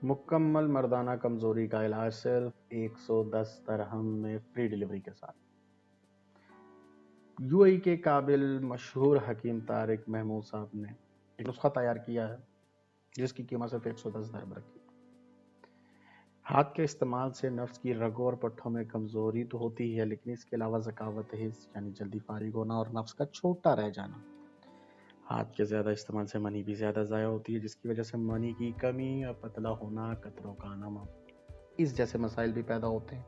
مکمل مردانہ کمزوری کا علاج صرف 110 درہم میں فری ڈیلیوری کے ساتھ۔ یو اے ای کے قابل مشہور حکیم طارق محمود صاحب نے ایک نسخہ تیار کیا ہے جس کی قیمت صرف 110 درہم رکھی۔ ہاتھ کے استعمال سے نفس کی رگوں اور پٹھوں میں کمزوری تو ہوتی ہے، لیکن اس کے علاوہ ذکاوت حس یعنی جلدی فارغ ہونا اور نفس کا چھوٹا رہ جانا۔ ہاتھ کے زیادہ استعمال سے منی بھی زیادہ ضائع ہوتی ہے، جس کی وجہ سے منی کی کمی یا پتلا ہونا، قطروں کا آنا، اس جیسے مسائل بھی پیدا ہوتے ہیں۔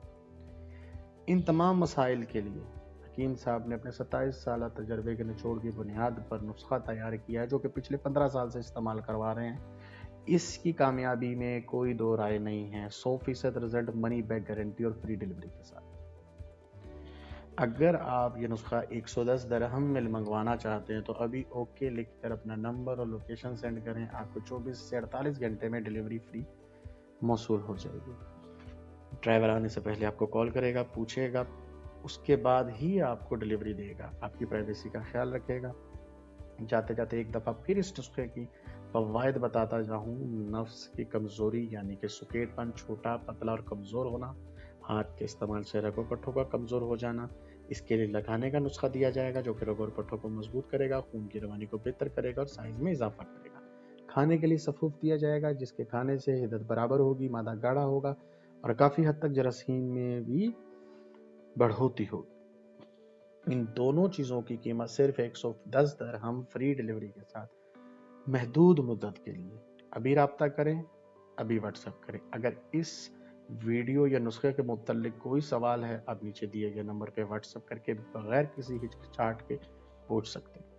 ان تمام مسائل کے لیے حکیم صاحب نے اپنے 27 سالہ تجربے کے نچوڑ کی بنیاد پر نسخہ تیار کیا ہے جو کہ پچھلے 15 سال سے استعمال کروا رہے ہیں۔ اس کی کامیابی میں کوئی دو رائے نہیں ہے۔ 100% رزلٹ، منی بیک گارنٹی اور فری ڈیلیوری کے ساتھ۔ اگر آپ یہ نسخہ 110 درہم میں منگوانا چاہتے ہیں تو ابھی اوکے لکھ کر اپنا نمبر اور لوکیشن سینڈ کریں۔ آپ کو 24 سے 48 گھنٹے میں ڈیلیوری فری موصول ہو جائے گی۔ ڈرائیور آنے سے پہلے آپ کو کال کرے گا، پوچھے گا، اس کے بعد ہی آپ کو ڈیلیوری دے گا۔ آپ کی پرائیویسی کا خیال رکھے گا۔ جاتے جاتے ایک دفعہ پھر اس نسخے کی فوائد بتاتا جاؤں۔ نفس کی کمزوری یعنی کہ سکیٹ پن، چھوٹا، پتلا اور کمزور ہونا، ہاتھ کے استعمال سے رگوں پٹھوں کا کمزور ہو جانا، اس کے لیے لگانے کا نسخہ دیا جائے گا جو کہ رگوں اور پٹھوں کو مضبوط کرے گا، خون کی روانی کو بہتر کرے گا اور سائز میں اضافہ کرے گا۔ کھانے کے لیے سفوف دیا جائے گا جس کے کھانے سے حدت برابر ہوگی، معدہ گاڑھا ہوگا اور کافی حد تک جراثیم میں بھی بڑھوتی ہوگی۔ ان دونوں چیزوں کی قیمت صرف 110 درہم فری ڈیلیوری کے ساتھ، محدود مدت کے لیے۔ ابھی رابطہ کریں، ابھی واٹس ایپ کریں۔ اگر اس ویڈیو یا نسخے کے متعلق کوئی سوال ہے، آپ نیچے دیے گئے نمبر پہ واٹس ایپ کر کے بغیر کسی ہچکچاہٹ کے پوچھ سکتے ہیں۔